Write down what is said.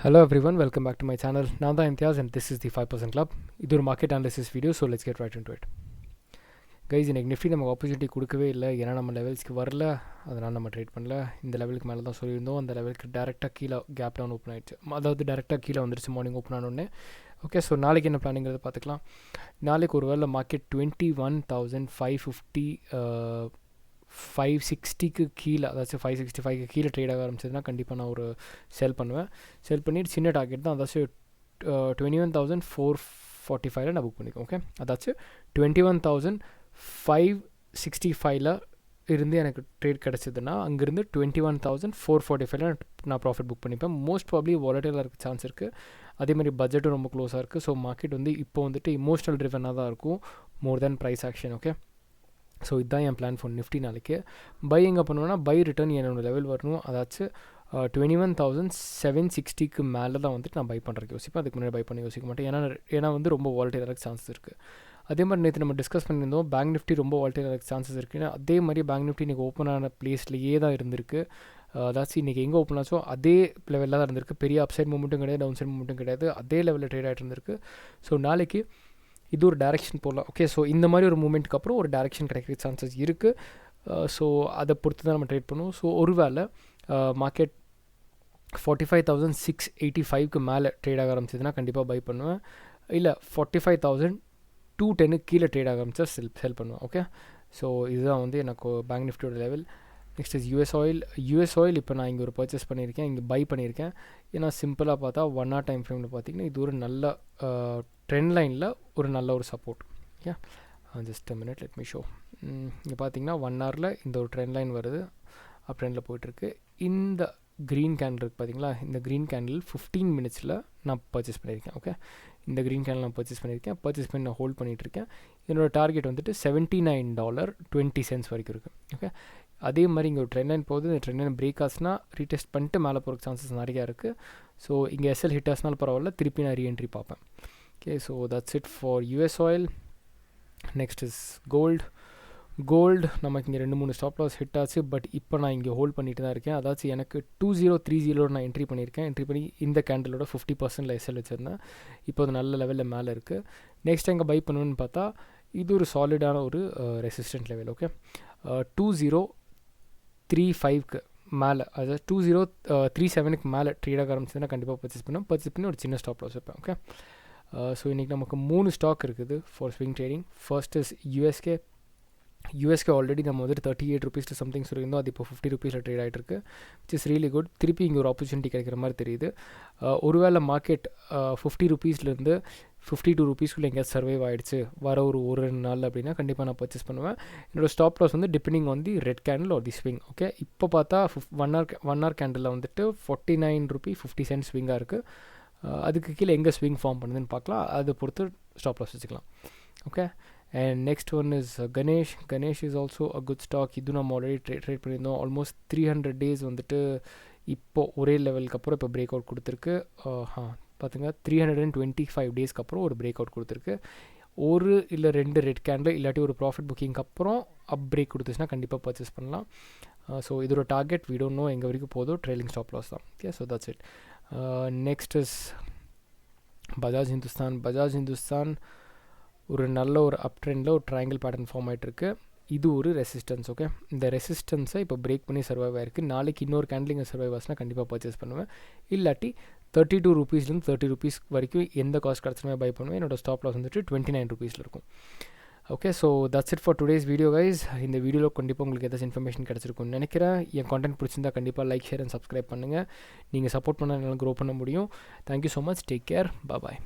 Hello everyone, welcome back to my channel. Now that Imtiaz and this is the 5% Club. This is a market analysis video, so let's get right into it. Guys, in Nifty we opportunity கொடுக்கவே இல்லை ஏன்னா நம்ம லெவல்ஸ்க்கு வரல, அதனால் நம்ம trade பண்ணல. இந்த லெவலுக்கு மேலே தான் சொல்லியிருந்தோம். அந்த லெவலுக்கு டேரெக்டாக கீழே கேப் டவுன் ஓப்பன் ஆகிடுச்சு, அதாவது டேரெக்டாக கீழே வந்துருச்சு மார்னிங் ஓப்பன் ஆனோடனே. ஓகே, ஸோ நாளைக்கு என்ன பிளானிங்கிறத பார்த்துக்கலாம். நாளைக்கு ஒரு வேளை மார்க்கெட் 21,550 560க்கு கீழே, அதாச்சும் 565க்கு கீழே ட்ரேட் ஆக ஆரம்பிச்சதுன்னா கண்டிப்பாக நான் ஒரு செல் பண்ணுவேன். செல் பண்ணிவிட்டு சின்ன டார்கெட் தான், அதாச்சும் 21,445 நான் புக் பண்ணிக்கோங்க. ஓகே, அதாச்சும் 21,565 இருந்து எனக்கு ட்ரேட் கிடச்சிதுன்னா அங்கேருந்து 21,445 நான் ப்ராஃபிட் புக் பண்ணிப்பேன். மோஸ்ட் ப்ராப்ளி வாலட்டைலாக இருக்க சான்ஸ் இருக்குது. அதே மாதிரி பட்ஜெட்டும் ரொம்ப க்ளோஸாக இருக்குது. ஸோ மார்க்கெட் வந்து இப்போ வந்துட்டு இமோஷனல் ட்ரிவனாக தான் இருக்கும் மோர் தேன் ப்ரைஸ் ஆக்ஷன். ஓகே, ஸோ இதுதான் என் பிளான் ஃபார் நிஃப்டி. நாளைக்கு பை எங்கே பண்ணுவேன்னா, பை ரிட்டர்ன் என்னோடய லெவல் வரணும், அதாச்சும் 21,760க்கு மேலே தான் வந்துட்டு நான் பை பண்ணுறதுக்கு யோசிப்பேன். அதுக்கு முன்னாடி பை பண்ணி யோசிக்க மாட்டேன். ஏன்னா வந்து ரொம்ப வாலட்டைலாக சான்சஸ் இருக்குது. அதே மாதிரி நேற்று நம்ம டிஸ்கஸ் பண்ணியிருந்தோம், பேங்க் நிஃப்டி ரொம்ப வாலட்டைலாக சான்சஸ் இருக்குன்னு. அதே மாதிரி பேங்க் நிஃப்டி இன்றைக்கி ஓப்பன் ஆன பிளேஸ்லேயே தான் இருந்திருக்கு. அதாச்சும் இன்றைக்கி எங்கே ஓப்பன் ஆச்சோ அதே லெவலில் தான் இருந்திருக்கு. பெரிய அப்சைட் மூமெண்ட்டும் கிடையாது, டவுன் சைட் மூமெண்ட்டும் கிடையாது, அதே லெவலில் ட்ரேட் ஆகிட்டு இருந்திருக்கு. ஸோ நாளைக்கு இது ஒரு டேரெக்ஷன் போடலாம். ஓகே, ஸோ இந்த மாதிரி ஒரு மூமெண்ட்டுக்கு அப்புறம் ஒரு டேரெக்ஷன் கிடைக்கிற சான்சஸ் இருக்குது. ஸோ அதை பொறுத்து தான் நம்ம ட்ரேட் பண்ணுவோம். ஸோ ஒரு வேளை மார்க்கெட் 45,685க்கு மேலே ட்ரேட் ஆக ஆரம்பிச்சதுன்னா கண்டிப்பாக பை பண்ணுவேன். இல்லை 45,210 கீழே ட்ரேட் ஆக ஆரம்பிச்சா செல் பண்ணுவேன். ஓகே, ஸோ இதுதான் வந்து எனக்கு பேங்க் நிஃப்டியோட level. Next is US oil. இப்போ நான் இங்கே ஒரு பர்ச்சேஸ் பண்ணியிருக்கேன், இங்கே பை பண்ணியிருக்கேன். ஏன்னா சிம்பிளாக பார்த்தா 1 hour டைம் ஃப்ரேமில் பார்த்தீங்கன்னா இது ஒரு நல்ல ட்ரெண்ட் லைனில் ஒரு நல்ல ஒரு support. Okay, just a minute, let me show. இங்கே பார்த்தீங்கன்னா 1 hourல இந்த ஒரு ட்ரெண்ட் லைன் வருது, அப் ட்ரெண்டில் போயிட்டுருக்கு. இந்த க்ரீன் கேண்டில் இருக்குது பார்த்தீங்களா, இந்த க்ரீன் கேண்டில் 15 minutesல நான் பர்ச்சேஸ் பண்ணியிருக்கேன். ஓகே, இந்த க்ரீன் கேண்டில் நான் பர்ச்சேஸ் பண்ணி நான் ஹோல்ட் பண்ணிகிட்ருக்கேன். என்னோடய டார்கெட் வந்துட்டு $79.20 வரைக்கும் இருக்குது. ஓகே, அதே மாதிரி இங்கே ஒரு ட்ரெண்ட் லைன் போகுது. இந்த ட்ரெண்ட் லைன் பிரேக் ஆச்சுன்னா ரீடெஸ்ட் பண்ணிட்டு மேலே போகிறக்கு சான்சஸ் நிறையா இருக்குது. ஸோ இங்கே எஸ்எல் ஹிட் ஆச்சுனாலும் பரவாயில்ல, திருப்பி நான் ரீஎன்ட்ரி பார்ப்பேன். Okay, so that's it for US oil. Next is gold. நமக்கு இங்கே 2-3 ஸ்டாப் லாஸ் ஹிட் ஆச்சு, பட் இப்போ நான் இங்கே ஹோல்ட் பண்ணிட்டு தான் இருக்கேன். அதாச்சும் எனக்கு 2030 நான் என்ட்ரி பண்ணி இந்த கேண்டிலோட 50% எஸ்எல் வச்சுருந்தேன். இப்போ அது நல்ல லெவலில் மேலே இருக்குது. நெக்ஸ்ட் எங்கே பை பண்ணுவேன்னு பார்த்தா இது ஒரு சாலிடான ஒரு ரெசிஸ்டன்ட் லெவல். ஓகே, 2035க்கு மேலே, அதாவது 2037க்கு மேலே ட்ரேட் ஆக ஆரம்பிச்சதுன்னா கண்டிப்பாக பர்ச்சேஸ் பண்ணி ஒரு சின்ன ஸ்டாப் லாஸ் வைப்பேன். ஓகே, ஸோ இன்றைக்கி நமக்கு 3 ஸ்டாக் இருக்குது for swing trading. First is USK already நம்ம வந்துட்டு 38 rupees சம்திங் சொல்லியிருந்தோம். அது இப்போ 50 rupeesல ட்ரேட் ஆகிட்டுருக்கு, விச் இஸ் ரியலி குட். திருப்பி இங்கே ஒரு ஆப்பர்ச்சுனிட்டி கிடைக்கிற மாதிரி தெரியுது. ஒருவேளை மார்க்கெட் 50 rupeesலேருந்து 52 rupeesக்குள்ளே எங்கேயாவது சர்வைவ் ஆகிடுச்சு வர ஒரு 2 நாள் அப்படின்னா கண்டிப்பாக நான் பர்ச்சேஸ் பண்ணுவேன். என்னோடய ஸ்டாப் லாஸ் வந்து depending on the red candle or the swing. Okay, இப்போ பார்த்தா 1 hour கேண்டில் வந்துட்டு 49 rupees 50 cents ஸ்விங்காக இருக்குது. அதுக்கு கீழே எங்கே ஸ்விங் ஃபார்ம் பண்ணுதுன்னு பார்க்கலாம், அதை பொறுத்து ஸ்டாப் லாஸ் வச்சுக்கலாம். Okay, and next one is Ganesh is also a good stock. இது நம்ம ஆல்ரெடி ட்ரேட் பண்ணியிருந்தோம். ஆல்மோஸ்ட் 300 days வந்துட்டு இப்போ ஒரே லெவலுக்கு அப்புறம் இப்போ பிரேக் அவுட் கொடுத்துருக்கு. பார்த்துங்க, 325 daysக்கு அப்புறம் ஒரு பிரேக் அவுட் கொடுத்துருக்கு. ஒரு இல்லை 2 ரெட் கேண்டில் இல்லாட்டி ஒரு ப்ராஃபிட் புக்கிங்க்கு அப்புறம் அப் பிரேக் கொடுத்துச்சுன்னா கண்டிப்பாக பர்ச்சேஸ் பண்ணலாம். ஸோ இதோட டார்கெட் வி டோன்ட் நோ எங்கே வரைக்கும் போதோ, ட்ரெயிலிங் ஸ்டாப் லாஸ் தான். Okay, so that's it. Next is Bajaj Hindustan. ஒரு நல்ல ஒரு அப் ட்ரெண்டில் ஒரு ட்ரையாங்கிள் பேட்டர்ன் ஃபார்ம் ஆகிட்டுருக்கு. இது ஒரு ரெசிஸ்டன்ஸ். ஓகே, இந்த ரெசிஸ்டன்ஸை இப்போ பிரேக் பண்ணி சர்வைவ் ஆகிருக்கு. நாளைக்கு இன்னொரு கேண்டிலிங் சர்வைவ் ஆச்சுன்னா கண்டிப்பாக பர்ச்சேஸ் பண்ணுவேன். இல்லாட்டி 32 rupeesலேருந்து 30 rupees வரைக்கும் எந்த காஸ்ட் கிடச்சுமே பை பண்ணுவேன். என்னோடய ஸ்டாப் லாஸ் வந்துட்டு 29 rupeesல இருக்கும். Okay, so that's it for today's video guys. இந்த வீடியோவில் கண்டிப்பாக உங்களுக்கு ஏதாச்சும் இன்ஃபர்மேஷன் கிடச்சிருக்கும்னு நினைக்கிறேன். என் கான்டென்ட் பிடிச்சிருந்தா கண்டிப்பாக லைக், ஷேர் அண்ட் சப்ஸ்கிரைப் பண்ணுங்கள். நீங்கள் சப்போர்ட் பண்ணால் என்னால் க்ரோ பண்ண முடியும். Thank you so much. Take care. பாய்.